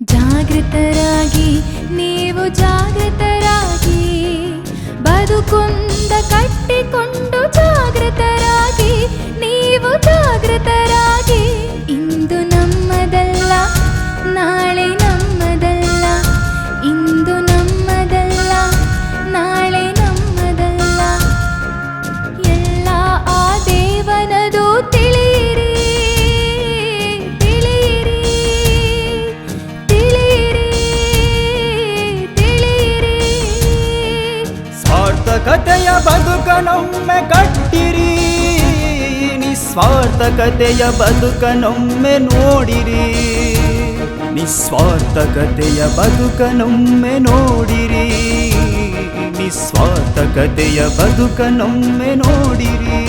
ಜಾಗೃತರಾಗಿ ನೀವು ಜಾಗೃತರಾಗಿ ಬದುಕೊಂದ ಕಟ್ಟಿಕೊಂಡು ಜಾಗೃತರಾಗಿ ನೀವು ಜಾಗೃತರಾಗಿ ಇಂದು ನಮ್ಮದಲ್ಲ ನಾಳೆ ನಮ್ಮದಲ್ಲ ಇಂದು ನಮ್ಮದಲ್ಲ ನಾಳೆ ನಮ್ಮದಲ್ಲ ಎಲ್ಲ ಆ ದೇವನದು ತಿಳಿಯಿರಿ ತಿಳಿಯಿರಿ ತಿಳಿಯಿರಿ ತಿಳಿಯಿರಿ ಸಾರ್ಥಕತೆಯ ಬದುಕನೊಮ್ಮೆ ಕಟ್ಟಿರಿ ನಿಸ್ವಾರ್ಥಕತೆಯ ಬದುಕನೊಮ್ಮೆ ನೋಡಿರಿ ನಿಸ್ವಾರ್ಥಕತೆಯ ಬದುಕನೊಮ್ಮೆ ನೋಡಿರಿ ನಿಸ್ವಾರ್ಥಕತೆಯ ಬದುಕನೊಮ್ಮೆ ನೋಡಿರಿ.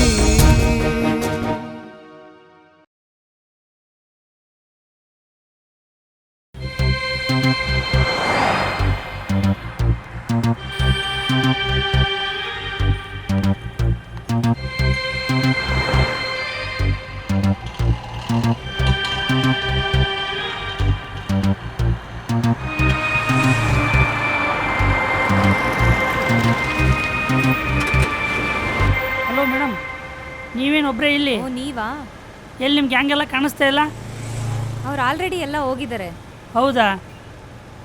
ಹಲೋ ಮೇಡಮ್, ನೀವೇನು ಒಬ್ಬರೇ ಇಲ್ಲಿ? ಓ ನೀವಾ? ಎಲ್ಲಿ ನಿಮ್ಮ ಗ್ಯಾಂಗ್ ಎಲ್ಲ ಕಾಣಿಸ್ತಾ ಇಲ್ಲ? ಅವ್ರು ಆಲ್ರೆಡಿ ಎಲ್ಲ ಹೋಗಿದ್ದಾರೆ. ಹೌದಾ?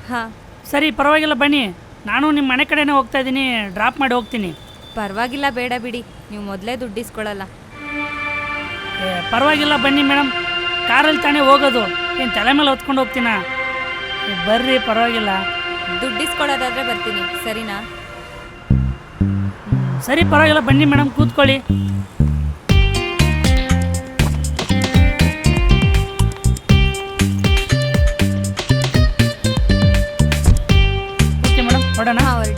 ಹಾಂ ಸರಿ, ಪರವಾಗಿಲ್ಲ, ಬನ್ನಿ. ನಾನು ನಿಮ್ಮ ಮನೆ ಕಡೆನೇ ಹೋಗ್ತಾ ಇದ್ದೀನಿ, ಡ್ರಾಪ್ ಮಾಡಿ ಹೋಗ್ತೀನಿ. ಪರವಾಗಿಲ್ಲ, ಬೇಡ ಬಿಡಿ, ನೀವು ಮೊದಲೇ ದುಡ್ಡು ಇಸ್ಕೊಳ್ಳಲ್ಲ. ಪರವಾಗಿಲ್ಲ, ಬನ್ನಿ ಮೇಡಮ್. ಕಾರಲ್ಲಿ ತಾನೇ ಹೋಗೋದು, ಏನು ತಲೆ ಮೇಲೆ ಹೊತ್ಕೊಂಡು ಹೋಗ್ತೀನಾ? ಬರ್ರಿ, ಪರವಾಗಿಲ್ಲ. ದುಡ್ಡು ಇಸ್ಕೊಳ್ಳೋದಾದ್ರೆ ಬರ್ತೀನಿ, ಸರಿನಾ? ಸರಿ, ಪರವಾಗಿಲ್ಲ, ಬನ್ನಿ ಮೇಡಮ್, ಕೂತ್ಕೊಳ್ಳಿ. ಓಕೆ ಮೇಡಮ್, ಹೊಡೋಣ? ಹಾಂ, ಹೊರಡಿ.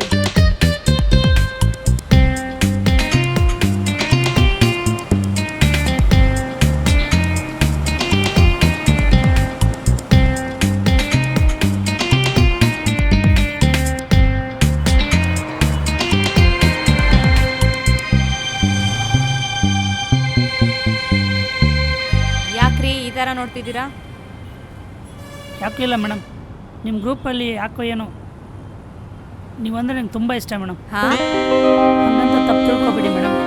ಯಾಕ್ರಿ ಈ ಥರ ನೋಡ್ತಿದ್ದೀರಾ? ಯಾಕೂ ಇಲ್ಲ ಮೇಡಮ್, ನಿಮ್ಮ ಗ್ರೂಪಲ್ಲಿ ಯಾಕೋ ಏನೋ ನೀವಂದರೆ ನಂಗೆ ತುಂಬ ಇಷ್ಟ ಮೇಡಮ್. ಹಾಂ, ಹಂಗಂತ ತಪ್ಪು ತಿಳ್ಕೊಬೇಡಿ ಮೇಡಮ್,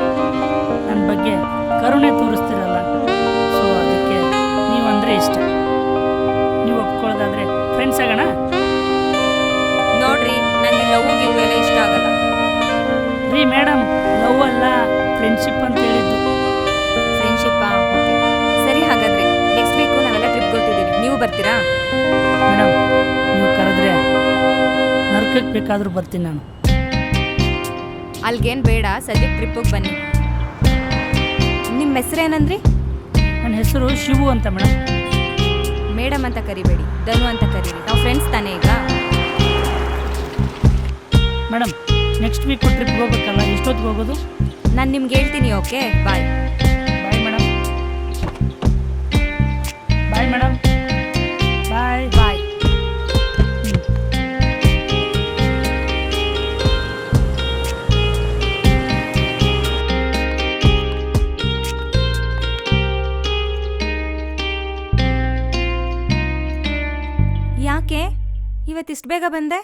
ನನ್ನ ಬಗ್ಗೆ ಕರುಣೆ ತೋರಿಸ್ತಿರಲ್ಲ, ಸೊ ಅದಕ್ಕೆ ನೀವಂದರೆ ಇಷ್ಟ. ನೀವು ಒಪ್ಕೊಳ್ಳೋದಾದರೆ ಫ್ರೆಂಡ್ಸ್ ಆಗೋಣ? ನೋಡ್ರಿ, ನನಗೆ ಲವ್ ಗಿವ್ ಎಲ್ಲ ಇಷ್ಟ ಆಗಲ್ಲ. ರೀ ಮೇಡಮ್, ಲವ್ ಅಲ್ಲ, ಫ್ರೆಂಡ್ಶಿಪ್ ಅಂತ ಹೇಳಿದ್ದು. ಫ್ರೆಂಡ್ಶಿಪ್ಪಾ? ಓಕೆ, ಸರಿ. ಹಾಗಾದರೆ ನೆಕ್ಸ್ಟ್ ವೀಕು ನಾವೆಲ್ಲ ಟ್ರಿಪ್ ಕೊಡ್ತಿದ್ದೀವಿ, ನೀವು ಬರ್ತೀರಾ? ಮೇಡಮ್, ನೀವು ಕರೆದ್ರೆ ನರ್ಕಕ್ಕೆ ಬೇಕಾದರೂ ಬರ್ತೀನಿ ನಾನು. ಅಲ್ಗೇನು ಬೇಡ, ಸದ್ಯಕ್ಕೆ ಟ್ರಿಪ್ಪಿಗೆ ಬನ್ನಿ. ನಿಮ್ಮ ಹೆಸರೇನಂದ್ರಿ? ನನ್ನ ಹೆಸರು ಶಿವು ಅಂತ ಮೇಡಮ್. ಮೇಡಮ್ ಅಂತ ಕರಿಬೇಡಿ, ಧನು ಅಂತ ಕರೀರಿ. ನಾವು ಫ್ರೆಂಡ್ಸ್ ತಾನೇ ಈಗ. ಮೇಡಮ್, ನೆಕ್ಸ್ಟ್ ವೀಕ್ ಟ್ರಿಪ್ಗೆ ಹೋಗ್ಬೇಕಲ್ಲ, ಎಷ್ಟೊತ್ತಿಗೆ ಹೋಗೋದು? ನಾನು ನಿಮ್ಗೆ ಹೇಳ್ತೀನಿ. Okay, bye. Bye madam. Bye madam. Bye bye. ಯಾಕೆ ಇವತ್ತಿಷ್ಟು ಬೇಗ ಬಂದೆ?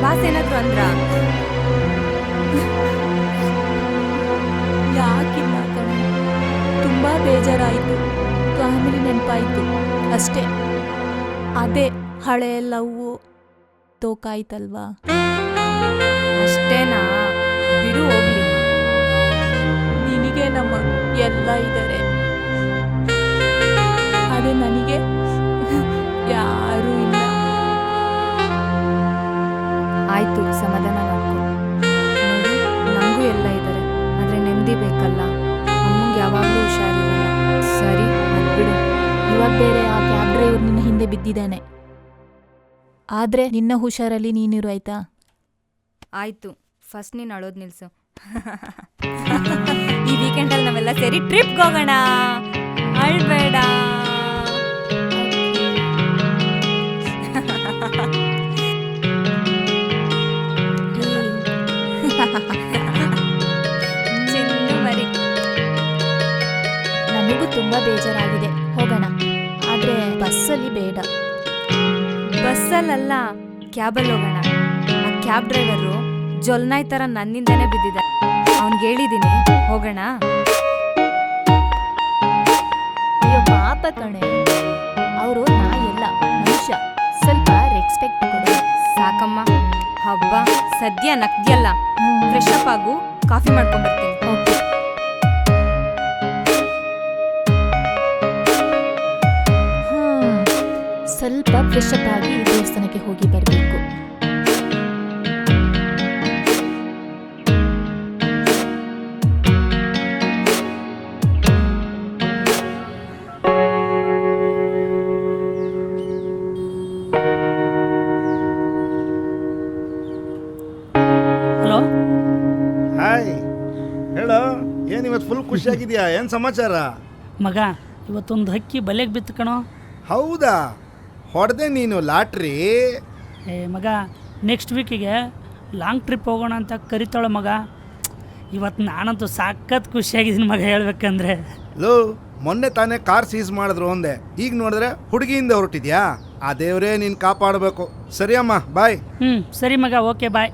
ಬಾಸ್ ಏನಾದ್ರು ಅಂದ್ರ? ಯಾಕಿಲ್ಲ ಕಣೆ, ತುಂಬ ಬೇಜಾರಾಯಿತು, ಫ್ಯಾಮಿಲಿ ನೆನಪಾಯಿತು ಅಷ್ಟೇ. ಅದೇ ಹಳೆ ಲವ್ವು ತೋಕಾಯ್ತಲ್ವಾ? ಅಷ್ಟೇನಾ? ಬಿಡು ಹೋಗ್ಲಿ. ನಿನಗೆ ನಮ್ಮ ಎಲ್ಲ ಇದ್ದಾರೆ, ಅದೇ ನನಗೆ ಯಾರೂ ಇಲ್ಲ. ಆಯ್ತು, ಸಮಾಧಾನ ಮಾಡ್ಕೊ. ನೋಡು, ನನಗೂ ಎಲ್ಲ ಇದ್ದಾರೆ, ಆದರೆ ನೆಮ್ಮದಿ ಬೇಕಲ್ಲ. ಅಮ್ಮಂಗೆ ಯಾವಾಗಲೂ ಹುಷಾರಿರಲ್ಲ. ಸರಿ, ಅದು ಬಿಡು. ಇವಾಗ ಬೇರೆ ಆ ಕ್ಯಾಬ್ ಡ್ರೈವರ್ ನಿನ್ನ ಹಿಂದೆ ಬಿದ್ದಿದ್ದಾನೆ. ಆದರೆ ನಿನ್ನ ಹುಷಾರಲ್ಲಿ ನೀನಿರು, ಆಯ್ತಾ? ಆಯ್ತು, ಫಸ್ಟ್ ನೀನು ಅಳೋದು ನಿಲ್ಸು. ಈ ವೀಕೆಂಡಲ್ಲಿ ನಾವೆಲ್ಲ ಸೇರಿ ಟ್ರಿಪ್ಗೆ ಹೋಗೋಣ. ಅಳ್ಬೇಡ. ನನಗೂ ತುಂಬ ಬೇಜಾರಾಗಿದೆ, ಹೋಗೋಣ. ಆದರೆ ಬೇಡ. ಬಸ್ಸಲ್ಲ, ಕ್ಯಾಬಲ್ಲಿ ಹೋಗೋಣ. ಆ ಕ್ಯಾಬ್ ಡ್ರೈವರು ಜೊಲ್ನಾಯ್ ಥರ ನನ್ನಿಂದನೇ ಬಿದ್ದಿದೆ. ಅವ್ನಿಗೆ ಹೇಳಿದ್ದೀನಿ, ಹೋಗೋಣ. ಅಯ್ಯೋ ಪಾಪ ಕಣೆ, ಅವರು ನಾಯಲ್ಲ ಮನುಷ್ಯ, ಸ್ವಲ್ಪ ರೆಸ್ಪೆಕ್ಟ್ ಕೊಡು. ಸಾಕಮ್ಮ, ಹಬ್ಬ ಸದ್ಯ ನಗ್ದಿಯಲ್ಲ. ಫ್ರೆಶ್ ಅಪ್ ಆಗು, ಕಾಫಿ ಮಾಡ್ಕೊಂಡ್ಬರ್ತೀನಿ. ಓಕೆ. ಸ್ವಲ್ಪ ಫ್ರೆಶ್ ಅಪ್ ಆಗಿ ದೇವಸ್ಥಾನಕ್ಕೆ ಹೋಗಿ ಬರಬೇಕು. ಹಲೋ, ಹಾಯ್, ಹೇಳೋ. ಏನು ಇವತ್ತು ಫುಲ್ ಖುಷಿಯಾಗಿದೆಯಾ? ಏನು ಸಮಾಚಾರ? ಮಗ ಇವತ್ತೊಂದು ಹಕ್ಕಿ ಬಲೆಗೆ ಬಿತ್ತು ಕಣೋ. ಹೌದಾ? ಹೊಡೆದೆ ನೀನು ಲಾಟ್ರಿ? ಏ ಮಗ, ನೆಕ್ಸ್ಟ್ ವೀಕಿಗೆ ಲಾಂಗ್ ಟ್ರಿಪ್ ಹೋಗೋಣ ಅಂತ ಕರಿತಾಳೆ ಮಗ. ಇವತ್ತು ನಾನಂತೂ ಸಖತ್ ಖುಷಿಯಾಗಿದ್ದೀನಿ ಮಗ, ಹೇಳ್ಬೇಕಂದ್ರೆ. ಲೋ, ಮೊನ್ನೆ ತಾನೇ ಕಾರ್ ಸೀಸ್ ಮಾಡಿದ್ರು ಒಂದೇ, ಈಗ ನೋಡಿದ್ರೆ ಹುಡುಗಿಯಿಂದ ಹೊರಟಿದ್ಯಾ? ಆ ದೇವರೇ ನೀನು ಕಾಪಾಡಬೇಕು. ಸರಿಯಮ್ಮ, ಬಾಯ್. ಸರಿ ಮಗ, ಓಕೆ ಬಾಯ್.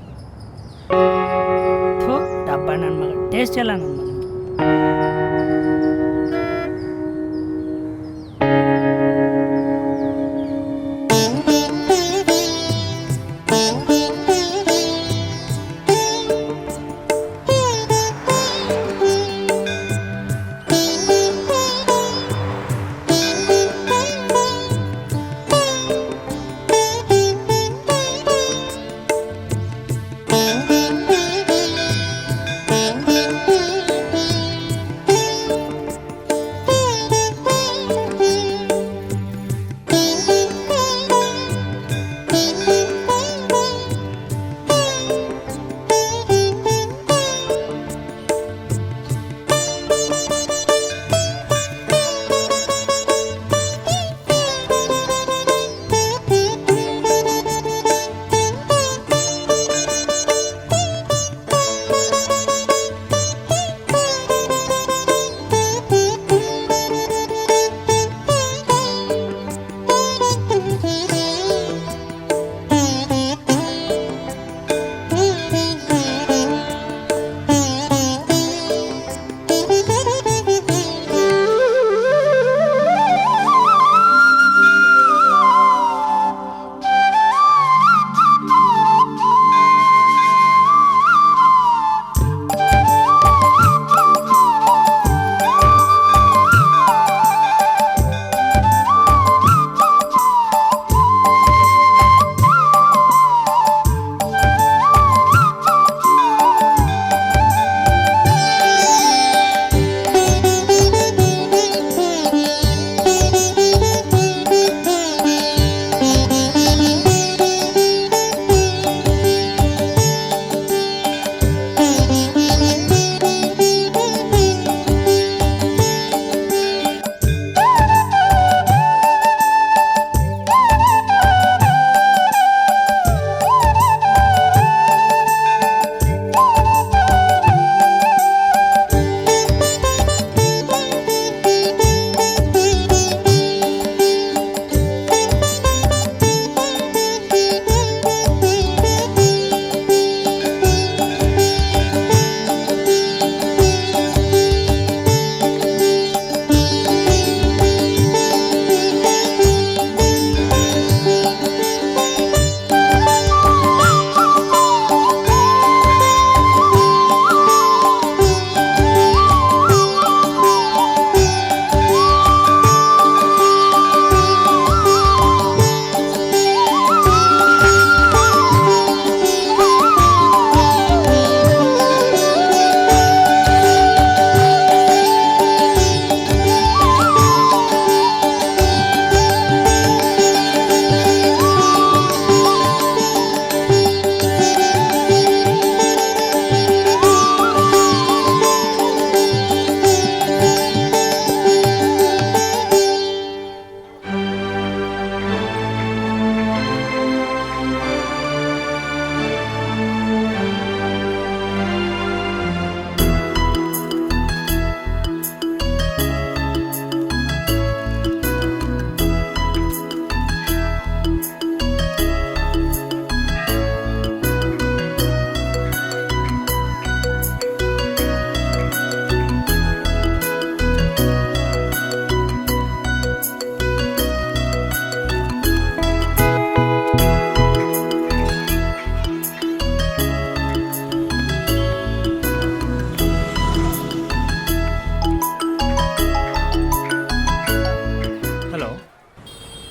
ಥೋ ಡಬ್ಬ ನನ್ನ ಮಗ, ಟೇಸ್ಟ್ ಇಲ್ಲ ನನ್ನ ಮಗ.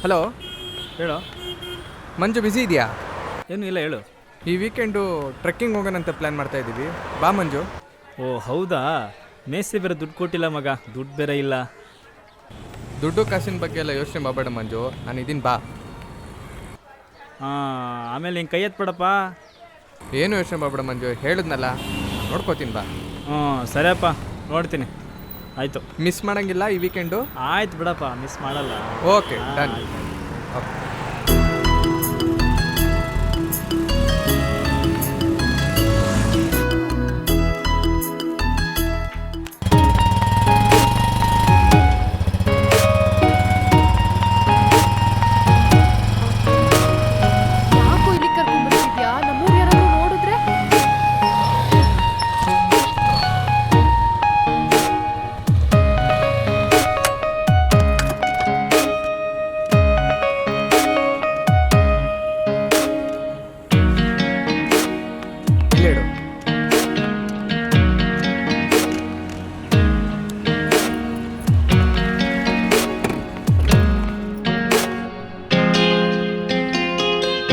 ಹಲೋ, ಹೇಳೋ. ಮಂಜು ಬ್ಯುಸಿ ಇದೆಯಾ? ಏನೂ ಇಲ್ಲ, ಹೇಳು. ಈ ವೀಕೆಂಡು ಟ್ರೆಕ್ಕಿಂಗ್ ಹೋಗೋಣಂತ ಪ್ಲ್ಯಾನ್ ಮಾಡ್ತಾ ಇದ್ದೀವಿ. ಬಾ ಮಂಜು. ಓ ಹೌದಾ? ಮೇಸ್ತ್ರಿ ಬೇರೆ ದುಡ್ಡು ಕೊಟ್ಟಿಲ್ಲ ಮಗ, ದುಡ್ಡು ಬೇರೆ ಇಲ್ಲ. ದುಡ್ಡು ಕಾಸಿನ ಬಗ್ಗೆ ಎಲ್ಲ ಯೋಚನೆ ಮಾಡಬೇಡ ಮಂಜು, ನಾನು ಇದೀನಿ, ಬಾ. ಆಮೇಲೆ ಹಿಂಗೆ ಕೈ ಎತ್ಬೇಡಪ್ಪ. ಏನು ಯೋಚನೆ ಮಾಡಬೇಡ ಮಂಜು, ಹೇಳಿದ್ನಲ್ಲ, ನೋಡ್ಕೋತೀನಿ, ಬಾ. ಸರಿಯಪ್ಪ, ನೋಡ್ತೀನಿ. ಆಯಿತು. ಮಿಸ್ ಮಾಡೋಂಗಿಲ್ಲ ಈ ವೀಕೆಂಡು? ಆಯ್ತು ಬಿಡಪ್ಪ, ಮಿಸ್ ಮಾಡಲ್ಲ. Okay, done. ಓಕೆ. ಯಾಕೋ ಇಲ್ಲಿ ಕರ್ಕೊಂಡ್ಬರ್ತಿದ್ಯಾ? ನಮ್ಮೂರು ಯಾರಾದ್ರೂ ನೋಡಿದ್ರೆ? ಇಲ್ಲೇಡು.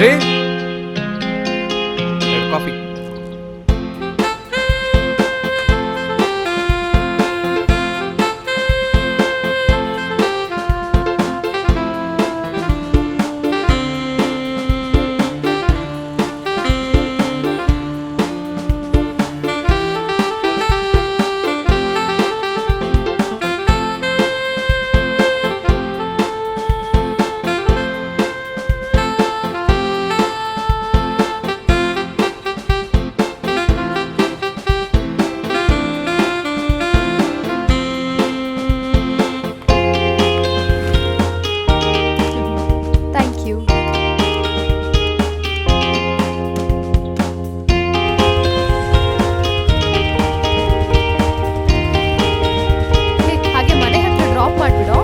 ರೀ, ಕಾಫಿ. Thank you. ಹಾಗೆ ಮನೆ ಹತ್ರ ಡ್ರಾಪ್ ಮಾಡಿಬಿಡೋ.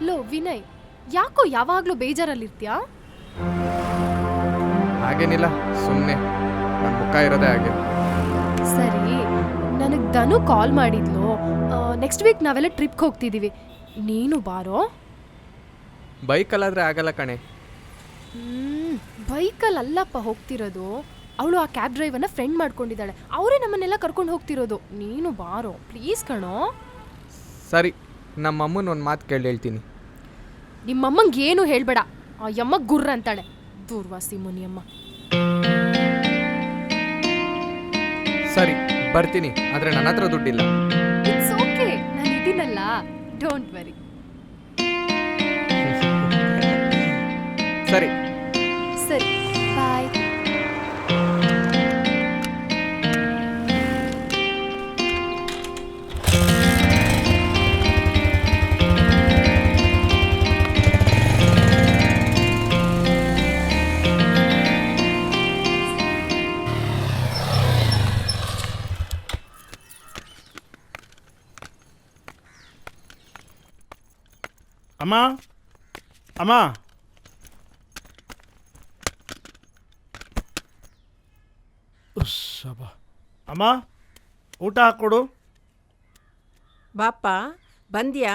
ಲೋ ವಿನಯ್, ಯಾಕೋ ಯಾವಾಗ್ಲೂ ಬೇಜಾರಲ್ಲಿರ್ತೀಯಾ? ಹಾಗೇನಿಲ್ಲ, ಸುಮ್ಮನೆ ನನ್ನ ಮುಖ ಇರೋದೇ ಹಾಗೆ. ಸರಿ, ನನಗೆ ಧನು ಕಾಲ್ ಮಾಡಿದ್ಲು. ನೆಕ್ಸ್ಟ್ ವೀಕ್ ನಾವೆಲ್ಲ ಟ್ರಿಪ್ಗೆ ಹೋಗ್ತಿದ್ದೀವಿ, ನೀನು ಬಾರೋ. ಬೈಕಲ್ಲಾದರೆ ಆಗಲ್ಲ ಕಣೆ. ಬೈಕಲ್ಲಿ ಅಲ್ಲಪ್ಪ ಹೋಗ್ತಿರೋದು. ಅವಳು ಆ ಕ್ಯಾಬ್ ಡ್ರೈವರ್ನ ಫ್ರೆಂಡ್ ಮಾಡ್ಕೊಂಡಿದ್ದಾಳೆ, ಅವರೇ ನಮ್ಮನ್ನೆಲ್ಲ ಕರ್ಕೊಂಡು ಹೋಗ್ತಿರೋದು. ನೀನು ಬಾರೋ ಪ್ಲೀಸ್ ಕಣೋ. ಸರಿ, ನಮ್ಮ ಅಮ್ಮನ ಒಂದು ಮಾತು ಕೇಳಿ ಹೇಳ್ತೀನಿ. ನಿಮ್ಮಮ್ಮಂಗೆ ಏನು ಹೇಳ್ಬೇಡ, ಆ ಯಮ್ಮ ಗುರ್ರ ಅಂತಾಳೆ, ದೂರ್ವಾಸಿ ಮುನಿಯಮ್ಮ. ಸರಿ, ಬರ್ತೀನಿ, ಆದರೆ ನನ್ನ ಹತ್ರ ದುಡ್ಡಿಲ್ಲ. ಇಟ್ಸ್ ಓಕೆ, ನಾನು ಇದೀನಲ್ಲ, ಡೋಂಟ್ ವರಿ. ಸರಿ ಸರಿ, ಬಾಯ್. ಅಮ್ಮ, ಅಮ್ಮ, ಅಮ್ಮ, ಊಟ ಹಾಕ್ಕೊಡು. ಬಾಪ್ಪ, ಬಂದ್ಯಾ?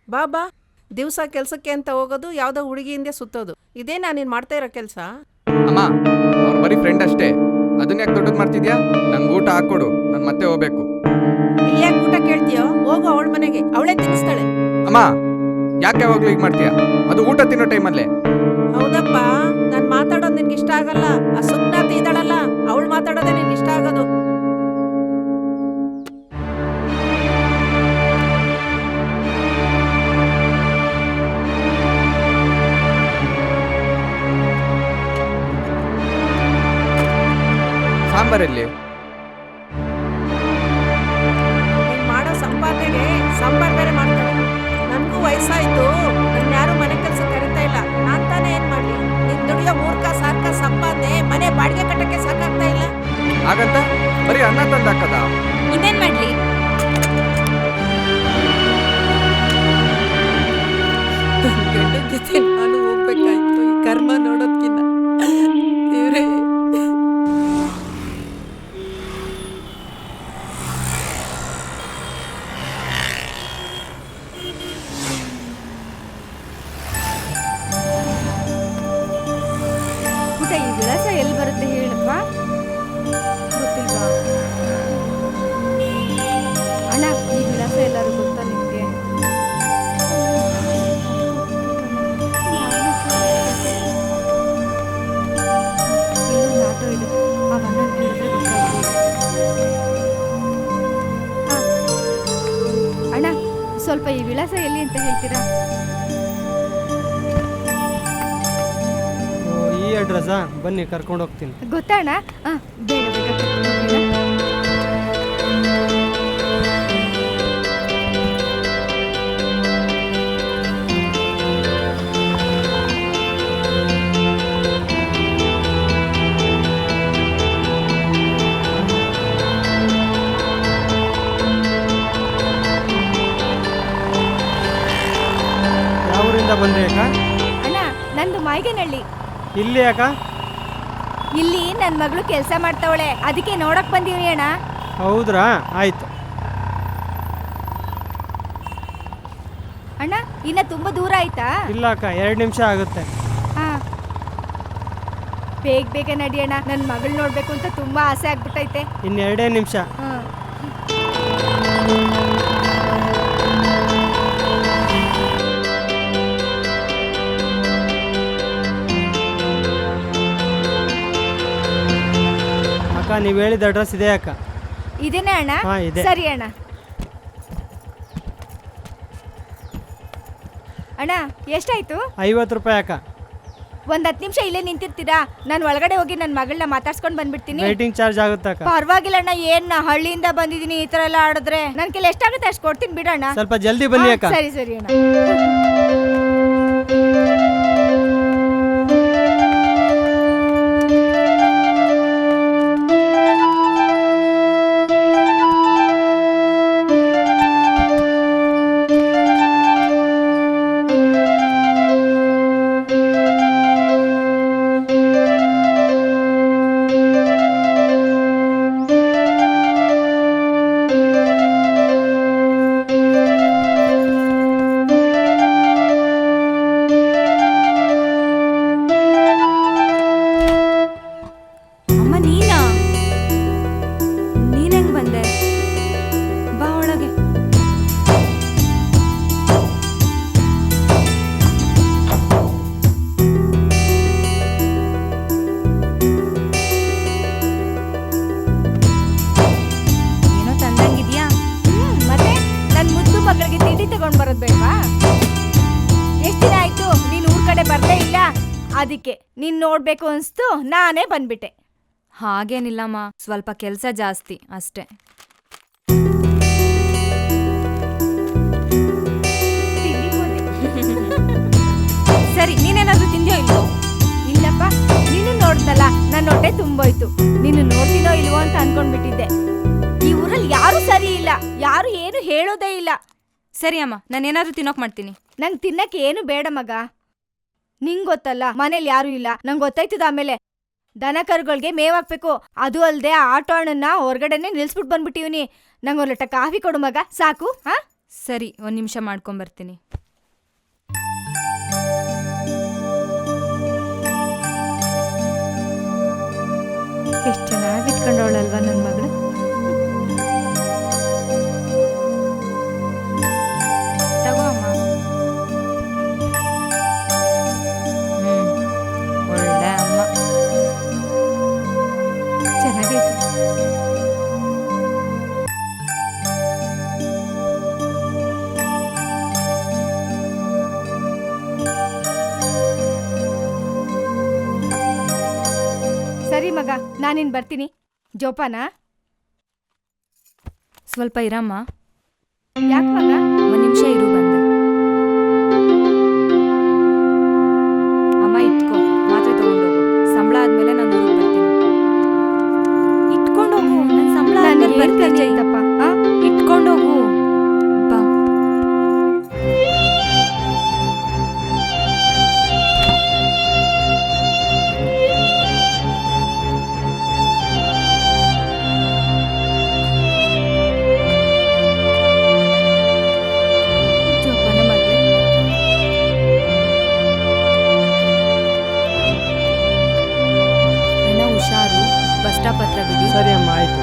ಬಾ. ದಿವಸ ಕೆಲಸಕ್ಕೆ ಅಂತ ಹೋಗೋದು, ಯಾವುದೋ ಹುಡುಗಿ ಹಿಂದೆ ಸುತ್ತೋದು, ಇದೇನಾ ನೀನು ಮಾಡ್ತಾ ಇರೋ ಕೆಲಸ? ಅಮ್ಮ, ಅವ್ರು ಬರೀ ಫ್ರೆಂಡ್ ಅಷ್ಟೇ, ಅದನ್ನ ಯಾಕೆ ದೊಡ್ಡದು ಮಾಡ್ತಿದ್ಯಾ? ನಂಗೆ ಊಟ ಹಾಕ್ಕೊಡು, ನಾನು ಮತ್ತೆ ಹೋಗ್ಬೇಕು. ಇಲ್ಯಾಕೆ ಊಟ ಕೇಳ್ತೀಯೋ? ಹೋಗು ಅವಳ ಮನೆಗೆ, ಅವಳೇ ತಿನ್ನಿಸ್ತಾಳೆ. ಅಮ್ಮ, ಯಾಕೆ ಯಾವಾಗಲೂ ಈಗ ಮಾಡ್ತೀಯಾ? ಅದು ಊಟ ತಿನ್ನೋ ಟೈಮಲ್ಲೇ. ಹೌದಪ್ಪ, ನಾನು ಮಾತಾಡೋದು ನಿನ್ಗೆ ಇಷ್ಟ ಆಗಲ್ಲ. ಆ ಸುಪ್ನಾತಿ ಇದ್ದಾಳಲ್ಲ, ಅವಳು ಮಾತಾಡೋದೇ ನಿನ್ಗೆ ಇಷ್ಟ ಆಗೋದು. ಸಾಂಬಾರಲ್ಲಿ ನೀನ್ ಮಾಡೋ ಸಂಪಾದನೆಗೆ ಸಾಂಬಾರ್ ಬೇರೆ ಮಾಡ್ತಾರೆ. ನನಗೂ ವಯಸ್ಸಾಯ್ತು, ನನ್ನ ಯಾರು ಮನೆ ಕೆಲಸ ಕರಿತಾ ಇಲ್ಲ. ನಾನ್ ತಾನೇ ಏನ್ ಮಾಡ್ಲಿ? ನೀನ್ ದುಡಿಯೋ ಮೂರ್ಖ ಸಾರ್ಕ ಸಂಪಾದನೆ ಮನೆ ಬಾಡಿಗೆ ಕಟ್ಟಕ್ಕೆ ಸಾಕಾಗ್ತಾ ಇಲ್ಲ. ಹಾಗಂತ ಬರೀ ಅನ್ನ ತಂದು ಹಾಕದ? ಇನ್ನೇನ್ ಮಾಡ್ಲಿ? ಗಂಡನ ಜೊತೆ ನಾನು ಹೋಗ್ಬೇಕಾಯ್ತು ಈ ಕರ್ಮ ನೋಡೋದ್ಕಿನ್ನ. ದೇವ್ರೇ, ಪುಟ, ಈ ವಿಳಾಸ ಎಲ್ಲಿ ಬರುತ್ತೆ ಹೇಳಪ್ಪ? ಗೊತ್ತಿಲ್ವಾ? ಅಣ್ಣ, ಈ ವಿಳಾಸ ಎಲ್ಲರೂ ಗೊತ್ತಾ ನಿಮಗೆ? ಇಲ್ಲೊಂದು ಆಟೋ ಇದೆ, ಆ ಅಣ್ಣ ಕೇಳಿದ್ರೆ ಗೊತ್ತಾಗ್ಬೋದು. ಹಾ. ಅಣ್ಣ, ಸ್ವಲ್ಪ ಈ ವಿಳಾಸ ಎಲ್ಲಿ ಅಂತ ಹೇಳ್ತೀರಾ? ಈ ಅಡ್ರೆಸ್ಸಾ? ಬನ್ನಿ ಕರ್ಕೊಂಡು ಹೋಗ್ತೀನಿ. ಗೊತ್ತಾ ಅಣ್ಣ? ಬೇಗ ಬೇಗ ಕರ್ಕೊಂಡು ಹೋಗಿ ಅಣ್ಣ. ಯಾವ ಊರಿಂದ ಬಂದ್ರಿ ಅಕ್ಕ? ಅಣ್ಣ, ನಂದು ಮಾಯ್ಗನಹಳ್ಳಿ. ಇಲ್ಲಿ ಅಕ್ಕ? ಇಲ್ಲಿ ನನ್ನ ಮಗಳು ಕೆಲಸ ಮಾಡ್ತಾವಳೆ, ಅದಕ್ಕೆ ನೋಡಕ್ ಬಂದೀವಿ ಅಣ್ಣ. ಹೌದ್ರಾ? ಆಯ್ತು. ಅಣ್ಣ, ಇನ್ನ ತುಂಬಾ ದೂರ ಆಯ್ತಾ? ಇಲ್ಲ ಅಕ್ಕ, 2 ನಿಮಿಷ ಆಗುತ್ತೆ. ಹಾ, ಬೇಗ ಬೇಗ ನಡಿಯೋಣ. ನನ್ನ ಮಗಳು ನೋಡ್ಬೇಕು ಅಂತ ತುಂಬಾ ಆಸೆ ಆಗ್ಬಿಟ್ಟೈತೆ. ಇನ್ನು 2 ನಿಮಿಷ. ಅಕ್ಕ, ನೀವು ಹೇಳಿದ ಅಡ್ರೆಸ್ ಇದೆ ಅಕ್ಕ? ಇದೇನಾ ಅಣ್ಣ? ಹಾ, ಇದೆ. ಸರಿ ಅಣ್ಣ. ಅಣ್ಣ, ಎಷ್ಟಾಯ್ತು? 50 ರೂಪಾಯಿ ಅಕ್ಕ. ಒಂದ್ 10 ನಿಮಿಷ ಇಲ್ಲೇ ನಿಂತಿರ್ತೀರಾ? ನಾನು ಒಳಗಡೆ ಹೋಗಿ ನನ್ನ ಮಗಳನ್ನ ಮಾತಾಡ್ಸ್ಕೊಂಡು ಬಂದ್ಬಿಡ್ತೀನಿ. ವೇಟಿಂಗ್ ಚಾರ್ಜ್ ಆಗುತ್ತೆ ಅಕ್ಕ. ಪರವಾಗಿಲ್ಲ ಅಣ್ಣ, ಏನ್ ಹಳ್ಳಿಯಿಂದ ಬಂದಿದ್ದೀನಿ, ಈ ತರ ಎಲ್ಲ ಆಡಿದ್ರೆ ನನ್ ಕೈಲಿ ಎಷ್ಟಾಗುತ್ತೆ ಅಷ್ಟು ಕೊಡ್ತೀನಿ ಬಿಡಣ್ಣ. ಸ್ವಲ್ಪ ಜಲ್ದಿ ಬನ್ನಿ ಅಕ್ಕ. ಸರಿ ಸರಿ ಅಣ್ಣ. ಅದಕ್ಕೆ ನೀನ್ ನೋಡ್ಬೇಕು ಅನ್ಸ್ತು, ನಾನೇ ಬಂದ್ಬಿಟ್ಟೆ. ಹಾಗೇನಿಲ್ಲಮ್ಮ, ಸ್ವಲ್ಪ ಕೆಲಸ ಜಾಸ್ತಿ ಅಷ್ಟೇ. ಸರಿ, ನೀನೇನಾದ್ರೂ ತಿಂದ್ಯೋ ಇಲ್ವೋ? ಇಲ್ಲಪ್ಪ, ನೀನು ನೋಡ್ದಲ್ಲ, ನನ್ನ ಹೊಟ್ಟೆ ತುಂಬೋಯ್ತು. ನೀನು ನೋಡ್ತೀನೋ ಇಲ್ವೋ ಅಂತ ಅನ್ಕೊಂಡ್ಬಿಟ್ಟಿದ್ದೆ. ಈ ಊರಲ್ಲಿ ಯಾರು ಸರಿ ಇಲ್ಲ, ಯಾರು ಏನು ಹೇಳೋದೇ ಇಲ್ಲ. ಸರಿ ಅಮ್ಮ, ನಾನೇನಾದ್ರೂ ತಿನ್ನೋಕ್ ಮಾಡ್ತೀನಿ. ನಂಗೆ ತಿನ್ನಕ್ಕೆ ಏನು ಬೇಡ ಮಗ. ನಿಂಗ್ ಗೊತ್ತಲ್ಲ, ಮನೇಲಿ ಯಾರು ಇಲ್ಲ. ನಂಗೆ ಗೊತ್ತಾಯ್ತದ. ಆಮೇಲೆ ದನ ಕರುಗಳಿಗೆ ಮೇವಾಕ್ಬೇಕು. ಅದು ಅಲ್ಲದೆ ಆ ಆಟೋ ಅಣ್ಣನ ಹೊರಗಡೆನೆ ನಿಲ್ಸ್ಬಿಟ್ಟು ಬಂದ್ಬಿಟ್ಟಿವ್ನಿ. ನಂಗೆ ಒಂದು ಲೋಟ ಕಾಫಿ ಕೊಡು ಮಗ, ಸಾಕು. ಹಾ ಸರಿ, 1 ನಿಮಿಷ ಮಾಡ್ಕೊಂಬರ್ತೀನಿ. ಎಷ್ಟು ಚೆನ್ನಾಗಿ ಇಟ್ಕೊಂಡವಳಲ್ವಾ ನನ್ನ ಮಗಳು. ತಗೋ ಅಮ್ಮ. ಒಳ್ಳೆ ಅಮ್ಮ. ಚೆನ್ನಾಗೈತೆ. ಸರಿ ಮಗ, ನಾನಿನ್ ಬರ್ತೀನಿ. ಜೋಪಾನ. ಸ್ವಲ್ಪ ಇರಮ್ಮ. ಯಾಕೆ ಮಗ? ಒಂದು ನಿಮಿಷ ಇರು ಬಂದೆ. ಅಮ್ಮ ಇಟ್ಕೋ, ಮಾತ್ರೆ ತಗೊಂಡೋಗು. ಸಂಬಳ ಆದ್ಮೇಲೆ ನಾನು ಊರಿಗೆ ಬರ್ತೀನಿ. ಇಟ್ಕೊಂಡೋಗು, ನನ್ನ ಸಂಬಳ ಆದ್ಮೇಲೆ ಬರ್ತೀನಿ. ಚೈತಪ್ಪ, ಇಟ್ಕೊಂಡೋಗು ಬಾ. ಜೋಪಾನ ಮಗಳೇ. ಅಣ್ಣ ಹುಷಾರು, ಬಸ್ ಸ್ಟಾಪ್ ಹತ್ರ ಬಿಡಿ. ಸರಿ ಅಮ್ಮ, ಆಯಿತು.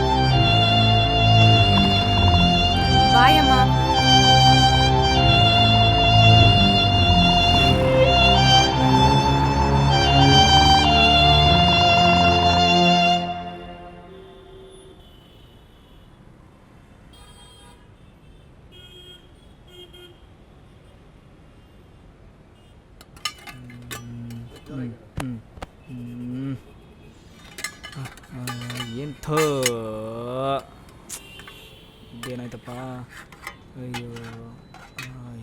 ಬಾಯ್ ಅಮ್ಮ. ಎಂಥ ಇದೇನಾಯ್ತಪ್ಪ? ಅಯ್ಯೋ,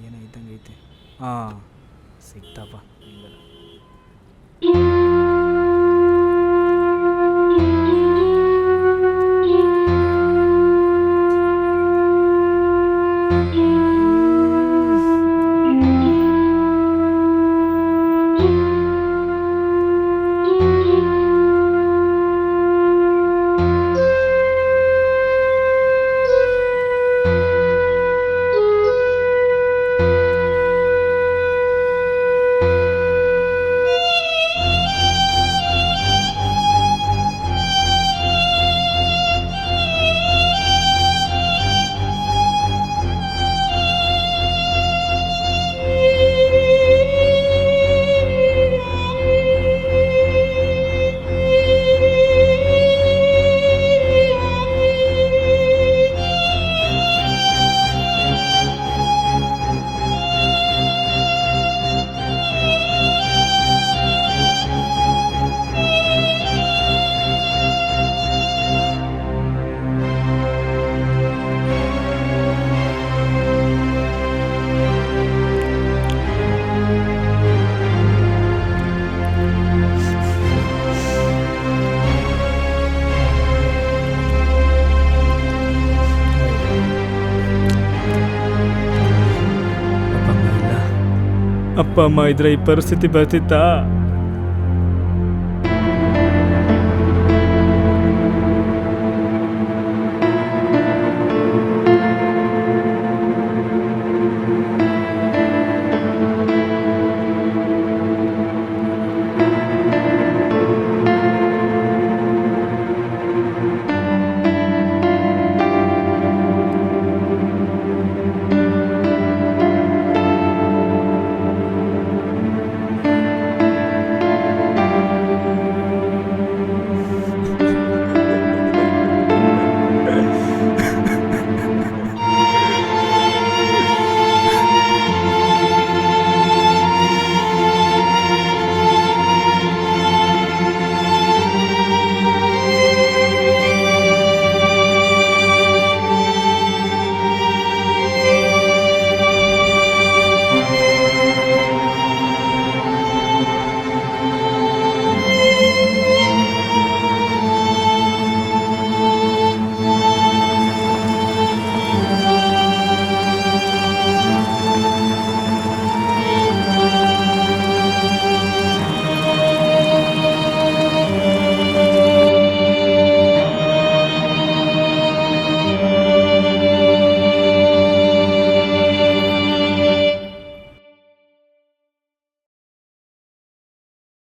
ಏನಾಯ್ತಂಗೆ ಐತೆ. ಹಾಂ, ಸಿಕ್ತಪ್ಪ. ಅಪ್ಪ ಅಮ್ಮ ಇದ್ರೆ ಈ ಪರಿಸ್ಥಿತಿ ಬರ್ತಿತ್ತಾ?